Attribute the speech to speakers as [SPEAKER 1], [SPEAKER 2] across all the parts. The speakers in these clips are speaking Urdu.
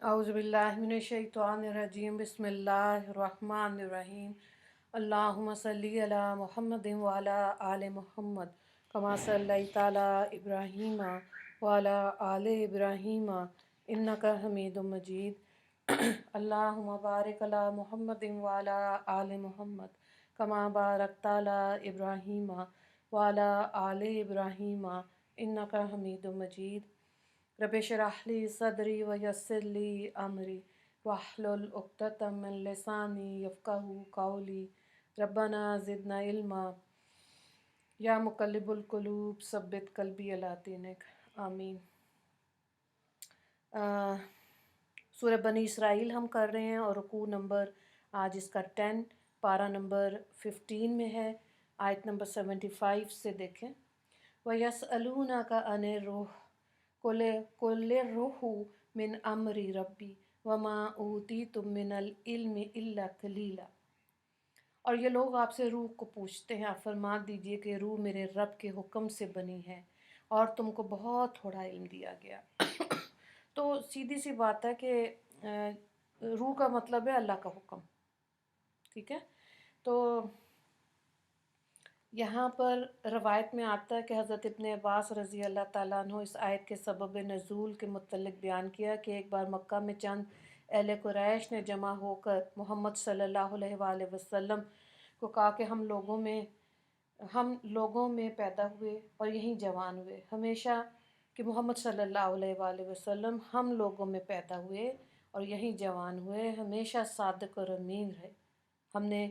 [SPEAKER 1] اعوذ باللہ من الشیطان الرجیم بسم اللہ الرحمن الرحیم اللہم صلی علی محمد وعلی آل محمد کما صلیت علی ابراہیم وعلی آل ابراہیم انک حمید مجید اللہم بارک علی محمد وعلی آل محمد کما بارکت علی ابراہیم وعلی آل ابراہیم انک حمید مجید رب اشرح لی صدری ویسر لی امری واحلل عقدۃ من لسانی یفقہوا قولی ربنا زدنا علما یا مقلب القلوب ثبت قلبی علی دینک آمین۔ سورہ بنی اسرائیل ہم کر رہے ہیں اور رکوع نمبر آج اس کا 10 پارہ نمبر 15 میں ہے، آیت نمبر 75 سے دیکھیں۔ وَيَسْأَلُونَكَ عَنِ الرُّوحِ قُلِ الرُّوحُ مِنْ أَمْرِ رَبِّي وَمَا أُوتِيتُم مِّنَ الْعِلْمِ إِلَّا قَلِيلًا۔ اور یہ لوگ آپ سے روح کو پوچھتے ہیں، آپ فرما دیجئے کہ روح میرے رب کے حکم سے بنی ہے اور تم کو بہت تھوڑا علم دیا گیا۔ تو سیدھی سی بات ہے کہ روح کا مطلب ہے اللہ کا حکم، ٹھیک ہے۔ تو یہاں پر روایت میں آتا ہے کہ حضرت ابن عباس رضی اللہ تعالیٰ عنہ اس آیت کے سبب نزول کے متعلق بیان کیا کہ ایک بار مکہ میں چند اہل قریش نے جمع ہو کر محمد صلی اللہ علیہ وآلہ وسلم کو کہا کہ ہم لوگوں میں پیدا ہوئے اور یہیں جوان ہوئے، ہمیشہ کہ محمد صلی اللہ علیہ وآلہ وسلم ہم لوگوں میں پیدا ہوئے اور یہیں جوان ہوئے، ہمیشہ صادق اور امین رہے ہم نے،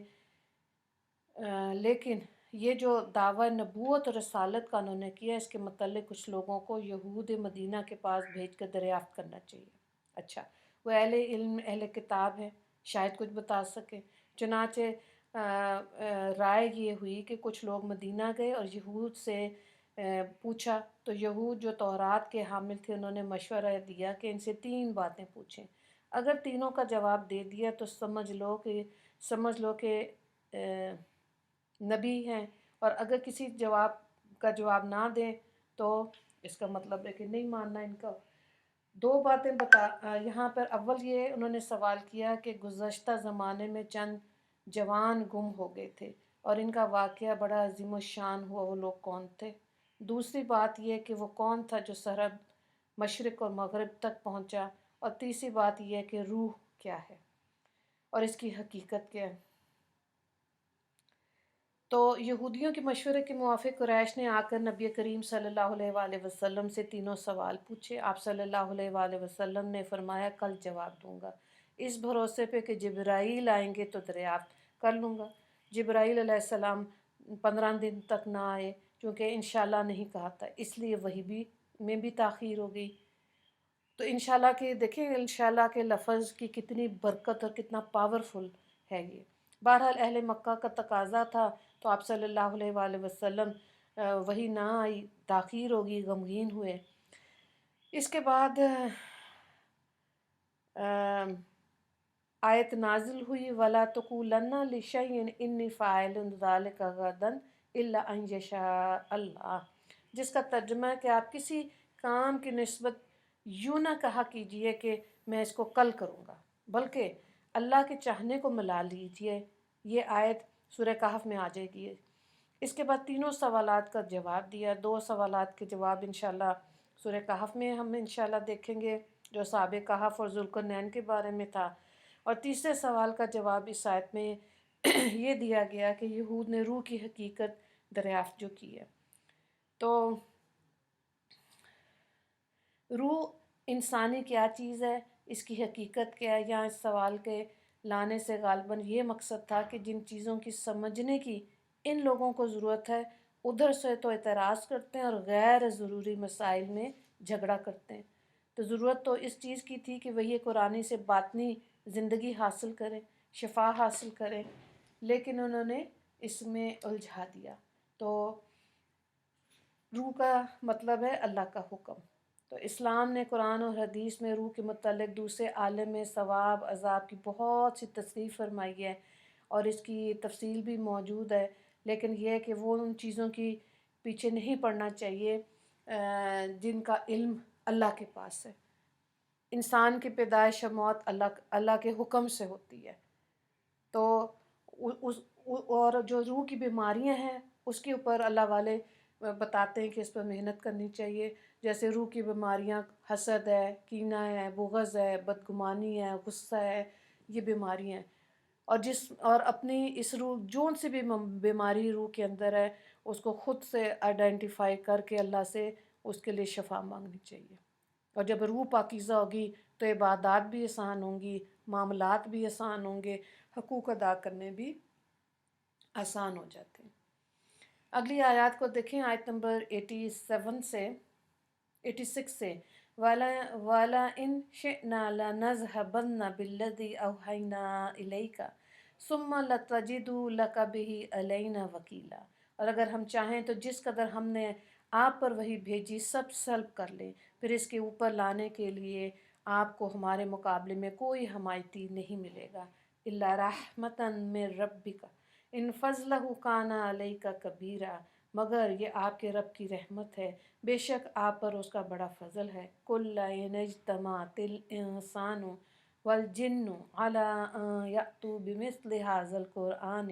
[SPEAKER 1] لیکن یہ جو دعویٰ نبوت اور رسالت کا انہوں نے کیا، اس کے متعلق کچھ لوگوں کو یہود مدینہ کے پاس بھیج کر دریافت کرنا چاہیے۔ اچھا، وہ اہل علم اہل کتاب ہیں، شاید کچھ بتا سکیں۔ چنانچہ رائے یہ ہوئی کہ کچھ لوگ مدینہ گئے اور یہود سے پوچھا، تو یہود جو تورات کے حامل تھے انہوں نے مشورہ دیا کہ ان سے 3 باتیں پوچھیں، اگر تینوں کا جواب دے دیا تو سمجھ لو کہ نبی ہیں، اور اگر کسی جواب نہ دیں تو اس کا مطلب ہے کہ نہیں ماننا ان کا۔ 2 باتیں یہاں پر اول یہ انہوں نے سوال کیا کہ گزشتہ زمانے میں چند جوان گم ہو گئے تھے اور ان کا واقعہ بڑا عظیم الشان ہوا، وہ لوگ کون تھے؟ دوسری بات یہ کہ وہ کون تھا جو سرحد مشرق اور مغرب تک پہنچا، اور تیسری بات یہ کہ روح کیا ہے اور اس کی حقیقت کیا ہے۔ تو یہودیوں کے مشورے کے موافق قریش نے آ کر نبی کریم صلی اللہ علیہ وآلہ وسلم سے تینوں سوال پوچھے۔ آپ صلی اللہ علیہ وآلہ وسلم نے فرمایا کل جواب دوں گا، اس بھروسے پہ کہ جبرائیل آئیں گے تو دریافت کر لوں گا۔ جبرائیل علیہ السلام 15 دن تک نہ آئے، چونکہ انشاءاللہ نہیں کہا تھا، اس لیے وحی میں بھی تاخیر ہو گئی۔ تو انشاءاللہ کے دیکھیں، انشاءاللہ کے لفظ کی کتنی برکت اور کتنا پاورفل ہے یہ۔ بہرحال اہل مکہ کا تقاضا تھا تو آپ صلی اللہ علیہ وآلہ وسلم وہی نہ آئی، تاخیر ہوگی، غمگین ہوئے۔ اس کے بعد آیت نازل ہوئی وَلَا تَقُولَنَّ لِشَيْءٍ إِنِّي فَاعِلٌ ذَلِكَ غَدًا إِلَّا أَن يَشَاءَ اللَّهُ، جس کا ترجمہ ہے کہ آپ کسی کام کی نسبت یوں نہ کہا کیجئے کہ میں اس کو کل کروں گا، بلکہ اللہ کے چاہنے کو ملا لیجئے۔ یہ آیت سورہ کہف میں آ جائے گی۔ اس کے بعد تینوں سوالات کا جواب دیا۔ 2 سوالات کے جواب انشاءاللہ سورہ کہف میں ہم انشاءاللہ دیکھیں گے، جو اصحاب کہف اور ذوالقرنین کے بارے میں تھا، اور تیسرے سوال کا جواب اس آیت میں یہ دیا گیا کہ یہود نے روح کی حقیقت دریافت جو کی ہے۔ تو روح انسانی کیا چیز ہے، اس کی حقیقت کیا ہے، یہاں اس سوال کے لانے سے غالباً یہ مقصد تھا کہ جن چیزوں کی سمجھنے کی ان لوگوں کو ضرورت ہے، ادھر سے تو اعتراض کرتے ہیں اور غیر ضروری مسائل میں جھگڑا کرتے ہیں۔ تو ضرورت تو اس چیز کی تھی کہ وہی قرآنی سے باطنی زندگی حاصل کریں، شفا حاصل کریں، لیکن انہوں نے اس میں الجھا دیا۔ تو روح کا مطلب ہے اللہ کا حکم۔ تو اسلام نے قرآن اور حدیث میں روح کے متعلق دوسرے عالم میں ثواب عذاب کی بہت سی تصریح فرمائی ہے، اور اس کی تفصیل بھی موجود ہے، لیکن یہ ہے کہ وہ ان چیزوں کی پیچھے نہیں پڑنا چاہیے جن کا علم اللہ کے پاس ہے۔ انسان کی پیدائش و موت اللہ کے حکم سے ہوتی ہے. تو اور جو روح کی بیماریاں ہیں اس کے اوپر اللہ والے بتاتے ہیں کہ اس پر محنت کرنی چاہیے. جیسے روح کی بیماریاں حسد ہے، کینہ ہے، بغض ہے، بدگمانی ہے، غصہ ہے، یہ بیماریاں ہیں. اور اپنی اس روح جون سی بھی بیماری روح کے اندر ہے اس کو خود سے آئیڈینٹیفائی کر کے اللہ سے اس کے لیے شفا مانگنی چاہیے. اور جب روح پاکیزہ ہوگی تو عبادات بھی آسان ہوں گی، معاملات بھی آسان ہوں گے، حقوق ادا کرنے بھی آسان ہو جاتے ہیں. اگلی آیات کو دیکھیں، آیت نمبر 87 سے 86 سے والا ان شئنا لنذهبن بالذی اوحینا الیک ثم لتجدوا لک به علینا وکیلا. اور اگر ہم چاہیں تو جس قدر ہم نے آپ پر وہی بھیجی سب سلب کر لیں، پھر اس کے اوپر لانے کے لیے آپ کو ہمارے مقابلے میں کوئی حمایتی نہیں ملے گا. الا رحمتا من ربک ان فضلہ کان علیک کبیرا. مگر یہ آپ کے رب کی رحمت ہے، بے شک آپ پر اس کا بڑا فضل ہے. کل ان اجتمعت الانسان والجن علی ان یأتوا بمثل ھذا القرآن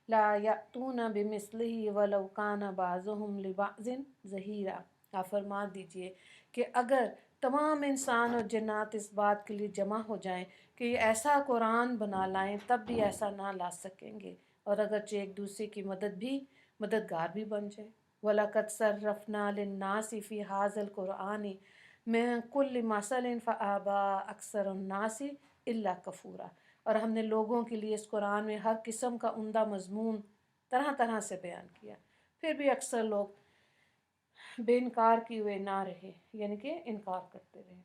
[SPEAKER 1] لا یأتون بمثلہ ولو کان بعضهم لبعض ظہیرا. آپ فرما دیجئے کہ اگر تمام انسان اور جنات اس بات کے لیے جمع ہو جائیں کہ یہ ایسا قرآن بنا لائیں تب بھی ایسا نہ لا سکیں گے، اور اگرچہ ایک دوسرے کی مددگار بھی بن جائے. وَلَقَدْ صَرَّفْنَا لِلنَّاسِ فِي هَذَا الْقُرْآنِ مِنْ كُلِّ مَثَلٍ فَأَبَىٰ أَكْثَرُ النَّاسِ إِلَّا كَفُورًا. اور ہم نے لوگوں کے لیے اس قرآن میں ہر قسم کا عمدہ مضمون طرح طرح سے بیان کیا، پھر بھی اکثر لوگ بے انکار کیے ہوئے نہ رہے، یعنی کہ انکار کرتے رہے.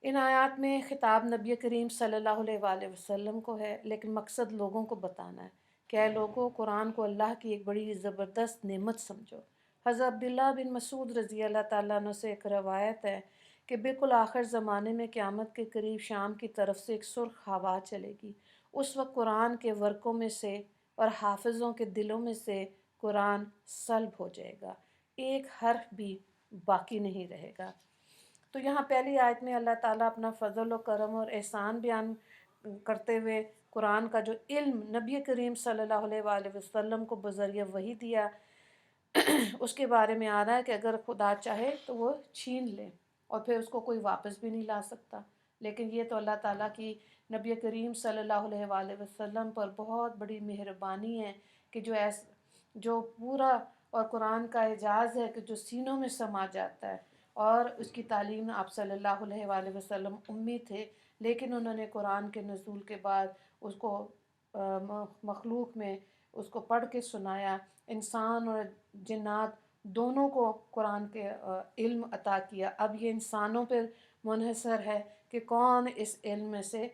[SPEAKER 1] ان آیات میں خطاب نبی کریم صلی اللہ علیہ وآلہ وسلم کو ہے، لیکن مقصد لوگوں کو بتانا ہے کہ اے لوگوں، قرآن کو اللہ کی ایک بڑی زبردست نعمت سمجھو. حضرت عبداللہ بن مسعود رضی اللہ تعالیٰ عنہ سے ایک روایت ہے کہ بالکل آخر زمانے میں قیامت کے قریب شام کی طرف سے ایک سرخ ہوا چلے گی. اس وقت قرآن کے ورقوں میں سے اور حافظوں کے دلوں میں سے قرآن سلب ہو جائے گا، ایک حرف بھی باقی نہیں رہے گا. تو یہاں پہلی آیت میں اللہ تعالیٰ اپنا فضل و کرم اور احسان بیان کرتے ہوئے قرآن کا جو علم نبی کریم صلی اللہ علیہ وآلہ وسلم کو بذریعہ وحی دیا اس کے بارے میں آ رہا ہے کہ اگر خدا چاہے تو وہ چھین لے اور پھر اس کو کوئی واپس بھی نہیں لا سکتا. لیکن یہ تو اللہ تعالیٰ کی نبی کریم صلی اللہ علیہ وآلہ وسلم پر بہت بڑی مہربانی ہے کہ جو پورا اور قرآن کا اعجاز ہے کہ جو سینوں میں سما جاتا ہے. اور اس کی تعلیم آپ صلی اللہ علیہ وآلہ وسلم امی تھے، لیکن انہوں نے قرآن کے نزول کے بعد اس کو مخلوق میں اس کو پڑھ کے سنایا. انسان اور جنات دونوں کو قرآن کے علم عطا کیا. اب یہ انسانوں پر منحصر ہے کہ کون اس علم میں سے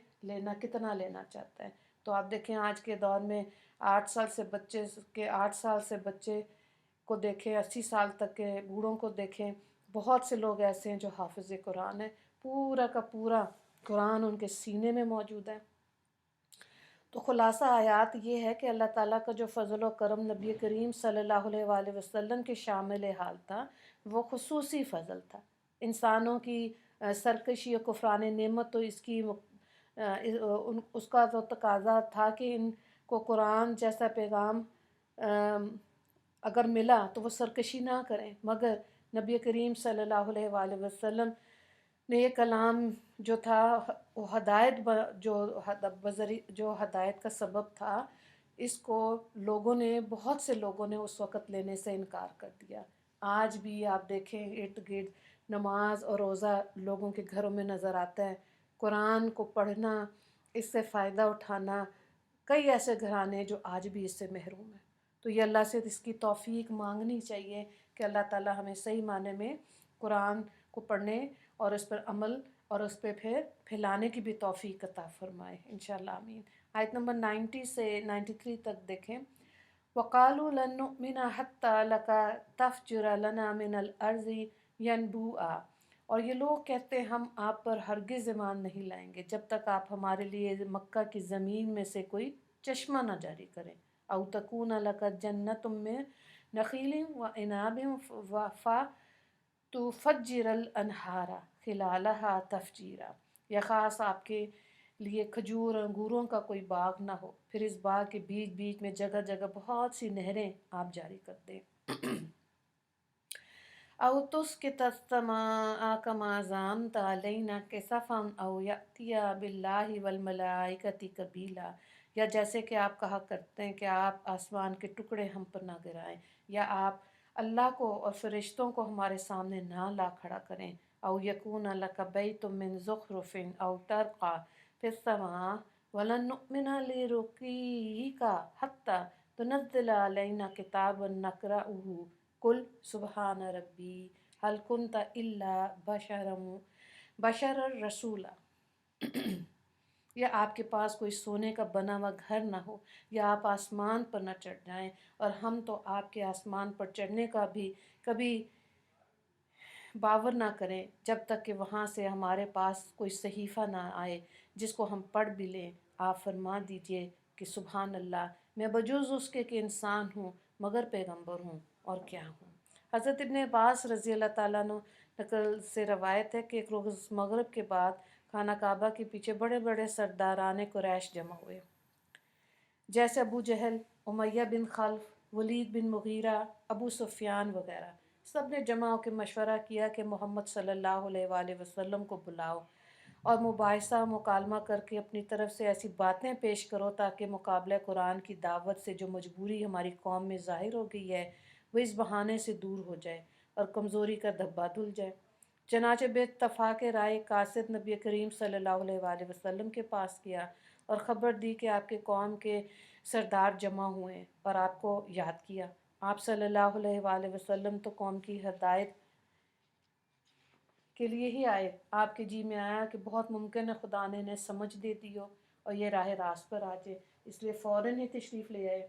[SPEAKER 1] کتنا لینا چاہتا ہے. تو آپ دیکھیں آج کے دور میں 8 سال سے بچے کو دیکھیں، 80 سال تک کے بوڑھوں کو دیکھیں، بہت سے لوگ ایسے ہیں جو حافظ قرآن ہیں، پورا کا پورا قرآن ان کے سینے میں موجود ہے. تو خلاصہ آیات یہ ہے کہ اللہ تعالیٰ کا جو فضل و کرم نبی کریم صلی اللہ علیہ وآلہ وسلم کے شامل حال تھا وہ خصوصی فضل تھا. انسانوں کی سرکشی و کفران نعمت تو اس کا تو تقاضا تھا کہ ان کو قرآن جیسا پیغام اگر ملا تو وہ سرکشی نہ کریں، مگر نبی کریم صلی اللہ علیہ وآلہ وسلم نے یہ کلام جو تھا وہ جو ہدایت کا سبب تھا، اس کو بہت سے لوگوں نے اس وقت لینے سے انکار کر دیا. آج بھی آپ دیکھیں ارد گرد نماز اور روزہ لوگوں کے گھروں میں نظر آتا ہے. قرآن کو پڑھنا، اس سے فائدہ اٹھانا، کئی ایسے گھرانے ہیں جو آج بھی اس سے محروم ہیں. تو یہ اللہ سے اس کی توفیق مانگنی چاہیے کہ اللہ تعالیٰ ہمیں صحیح معنی میں قرآن کو پڑھنے اور اس پر عمل اور اس پہ پھر پھیلانے کی بھی توفیق عطا فرمائے انشاءاللہ آمین. آیت نمبر 90 سے 93 تک دیکھیں. وَقَالُوا لَن نُؤْمِنَ حَتَّى لَكَ تَفْجُرَ لَنَا مِنَ الْأَرْضِ يَنبُوعًا. اور یہ لوگ کہتے ہیں ہم آپ پر ہرگز ایمان نہیں لائیں گے جب تک آپ ہمارے لیے مکہ کی زمین میں سے کوئی چشمہ نہ جاری کریں. أَوْ تَكُونَ لَكَ جَنَّةٌ مِّن نَخِيلٍ وَأَعْنَابٍ تو فجر الانہارا خلالہا تفجیرا، یا خاص آپ کے لیے کھجور اور انگوروں کا کوئی باغ نہ ہو، پھر اس باغ کے بیچ بیچ میں جگہ جگہ بہت سی نہریں آپ جاری کر دیں۔ او تسقط السماء كما زعمت علينا كسفا او يأتي بالله والملائكة قبيلا، یا جیسے کہ آپ کہا کرتے ہیں کہ آپ آسمان کے ٹکڑے ہم پر نہ گرائیں، یا آپ اللہ کو اور فرشتوں کو ہمارے سامنے نہ لا کھڑا کریں۔ او یکون لک بیت من زخرف او ترقى في السماء ولن نؤمن لرقيك حتى تنزل علينا كتابا نقرأه قل سبحان ربی هل كنت الا بشر رسولا، یا آپ کے پاس کوئی سونے کا بنا ہوا گھر نہ ہو، یا آپ آسمان پر نہ چڑھ جائیں، اور ہم تو آپ کے آسمان پر چڑھنے کا بھی کبھی باور نہ کریں جب تک کہ وہاں سے ہمارے پاس کوئی صحیفہ نہ آئے جس کو ہم پڑھ بھی لیں۔ آپ فرما دیجئے کہ سبحان اللہ، میں بجوز اس کے کہ انسان ہوں مگر پیغمبر ہوں، اور کیا ہوں۔ حضرت ابن عباس رضی اللہ تعالیٰ عنہ نقل سے روایت ہے کہ ایک روز مغرب کے بعد خانہ کعبہ کے پیچھے بڑے بڑے سرداران قریش جمع ہوئے، جیسے ابو جہل، امیہ بن خلف، ولید بن مغیرہ، ابو سفیان وغیرہ۔ سب نے جمع ہو کے مشورہ کیا کہ محمد صلی اللہ علیہ وآلہ وسلم کو بلاؤ اور مباحثہ مکالمہ کر کے اپنی طرف سے ایسی باتیں پیش کرو تاکہ مقابلہ قرآن کی دعوت سے جو مجبوری ہماری قوم میں ظاہر ہو گئی ہے وہ اس بہانے سے دور ہو جائے اور کمزوری کا دھبہ دھل جائے۔ چنانچہ بے اتفاق رائے قاصد نبی کریم صلی اللہ علیہ وآلہ وسلم کے پاس کیا اور خبر دی کہ آپ کے قوم کے سردار جمع ہوئے ہیں اور آپ کو یاد کیا۔ آپ صلی اللہ علیہ وآلہ وسلم تو قوم کی ہدایت کے لیے ہی آئے۔ آپ کے جی میں آیا کہ بہت ممکن ہے خدا نے انہیں سمجھ دے دی ہو اور یہ راہ راست پر آ جائے، اس لیے فوراً ہی تشریف لے آئے۔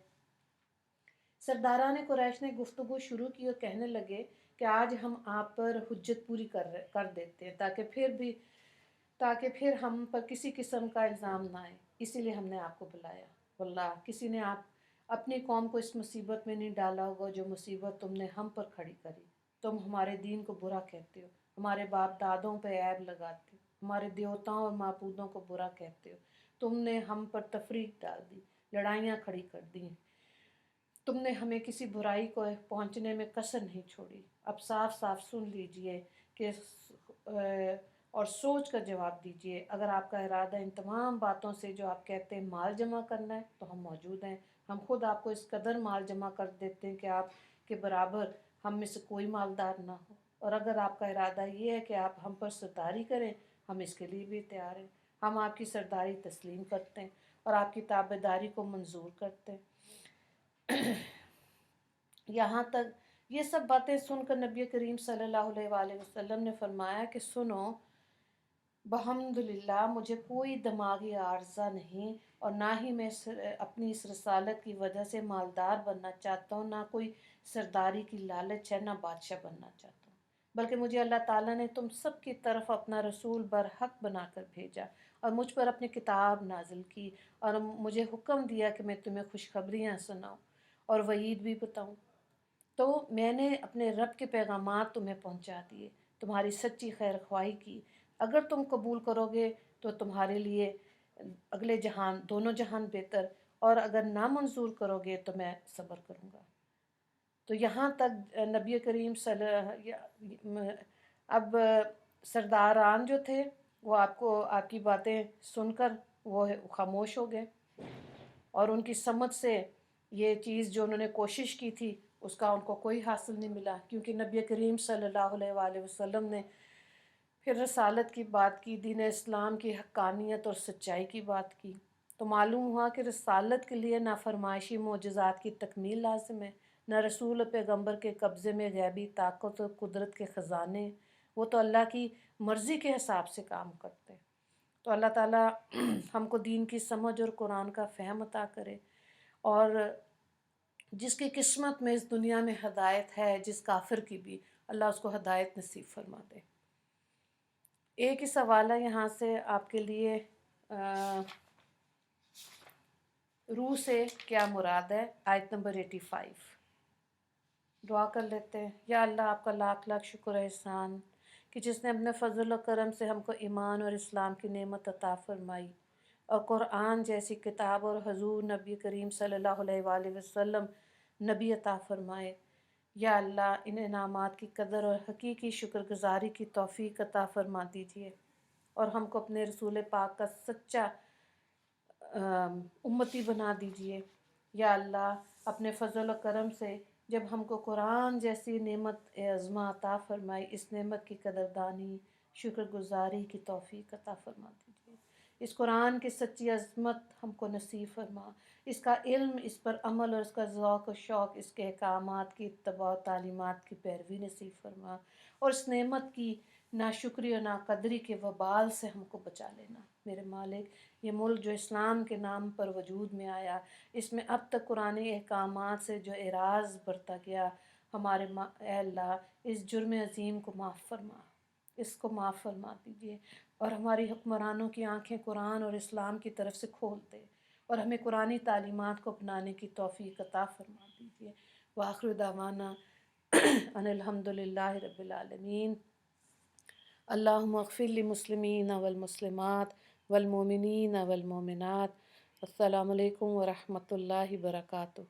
[SPEAKER 1] سرداران قریش نے گفتگو شروع کی اور کہنے لگے کہ آج ہم آپ پر حجت پوری کر دیتے ہیں تاکہ پھر ہم پر کسی قسم کا الزام نہ آئے، اسی لیے ہم نے آپ کو بلایا۔ واللہ کسی نے اپنی قوم کو اس مصیبت میں نہیں ڈالا ہوگا جو مصیبت تم نے ہم پر کھڑی کری۔ تم ہمارے دین کو برا کہتے ہو، ہمارے باپ دادوں پہ عیب لگاتے ہو، ہمارے دیوتاؤں اور معبودوں کو برا کہتے ہو، تم نے ہم پر تفریق ڈال دی، لڑائیاں کھڑی کر دی، تم نے ہمیں کسی برائی کو پہنچنے میں کسر نہیں چھوڑی۔ اب صاف صاف سن لیجئے کہ اور سوچ کر جواب دیجئے، اگر آپ کا ارادہ ان تمام باتوں سے جو آپ کہتے ہیں مال جمع کرنا ہے تو ہم موجود ہیں، ہم خود آپ کو اس قدر مال جمع کر دیتے ہیں کہ آپ کے برابر ہم میں سے کوئی مالدار نہ ہو، اور اگر آپ کا ارادہ یہ ہے کہ آپ ہم پر سرداری کریں ہم اس کے لیے بھی تیار ہیں، ہم آپ کی سرداری تسلیم کرتے ہیں اور آپ کی تابعداری کو منظور کرتے ہیں۔ یہاں تک یہ سب باتیں سن کر نبی کریم صلی اللہ علیہ وآلہ وسلم نے فرمایا کہ سنو، بحمدللہ مجھے کوئی دماغی عارضہ نہیں، اور نہ ہی میں اپنی اس رسالت کی وجہ سے مالدار بننا چاہتا ہوں، نہ کوئی سرداری کی لالچ ہے، نہ بادشاہ بننا چاہتا ہوں، بلکہ مجھے اللہ تعالیٰ نے تم سب کی طرف اپنا رسول برحق بنا کر بھیجا اور مجھ پر اپنی کتاب نازل کی اور مجھے حکم دیا کہ میں تمہیں خوشخبریاں سناؤں اور وعید بھی بتاؤں۔ تو میں نے اپنے رب کے پیغامات تمہیں پہنچا دیے، تمہاری سچی خیر خواہی کی، اگر تم قبول کرو گے تو تمہارے لیے اگلے جہان دونوں جہان بہتر، اور اگر نہ منظور کرو گے تو میں صبر کروں گا۔ تو یہاں تک نبی کریم اب سرداران جو تھے وہ آپ کی باتیں سن کر وہ خاموش ہو گئے، اور ان کی سمجھ سے یہ چیز جو انہوں نے کوشش کی تھی اس کا ان کو کوئی حاصل نہیں ملا، کیونکہ نبی کریم صلی اللہ علیہ وآلہ وسلم نے پھر رسالت کی بات کی، دین اسلام کی حقانیت اور سچائی کی بات کی، تو معلوم ہوا کہ رسالت کے لیے نہ فرمائشی معجزات کی تکمیل لازم ہے، نہ رسول و پیغمبر کے قبضے میں غیبی طاقت و قدرت کے خزانے، وہ تو اللہ کی مرضی کے حساب سے کام کرتے۔ تو اللہ تعالیٰ ہم کو دین کی سمجھ اور قرآن کا فہم عطا کرے، اور جس کی قسمت میں اس دنیا میں ہدایت ہے، جس کافر کی بھی، اللہ اس کو ہدایت نصیب فرما دے۔ ایک ہی سوال ہے یہاں سے آپ کے لیے، روح سے کیا مراد ہے؟ آیت نمبر 85۔ دعا کر لیتے ہیں۔ یا اللہ آپ کا لاکھ لاکھ شکر ہے احسان کہ جس نے اپنے فضل و کرم سے ہم کو ایمان اور اسلام کی نعمت عطا فرمائی، اور قرآن جیسی کتاب اور حضور نبی کریم صلی اللہ علیہ وآلہ وسلم نبی عطا فرمائے۔ یا اللہ ان انعامات کی قدر اور حقیقی شکر گزاری کی توفیق عطا فرما دیجیے، اور ہم کو اپنے رسول پاک کا سچا امتی بنا دیجیے۔ یا اللہ اپنے فضل و کرم سے جب ہم کو قرآن جیسی نعمت عظمیٰ عطا فرمائی، اس نعمت کی قدردانی شکر گزاری کی توفیق عطا فرما دیجیے۔ اس قرآن کی سچی عظمت ہم کو نصیب فرما، اس کا علم، اس پر عمل اور اس کا ذوق و شوق، اس کے احکامات کی اتباع و تعلیمات کی پیروی نصیب فرما، اور اس نعمت کی ناشکری اور ناقدری کے وبال سے ہم کو بچا لینا۔ میرے مالک، یہ ملک جو اسلام کے نام پر وجود میں آیا، اس میں اب تک قرآن احکامات سے جو اعراض برتا گیا، ہمارے اے اللہ اس جرم عظیم کو معاف فرما، اس کو معاف فرما دیجیے، اور ہماری حکمرانوں کی آنکھیں قرآن اور اسلام کی طرف سے کھول دے، اور ہمیں قرآنی تعلیمات کو اپنانے کی توفیق عطا فرما دیجیے۔ وآخر دعوانا ان الحمد للہ رب العالمین۔ اللہم اغفر للمسلمین والمسلمات والمؤمنین والمؤمنات۔ السلام علیکم ورحمۃ اللہ وبرکاتہ۔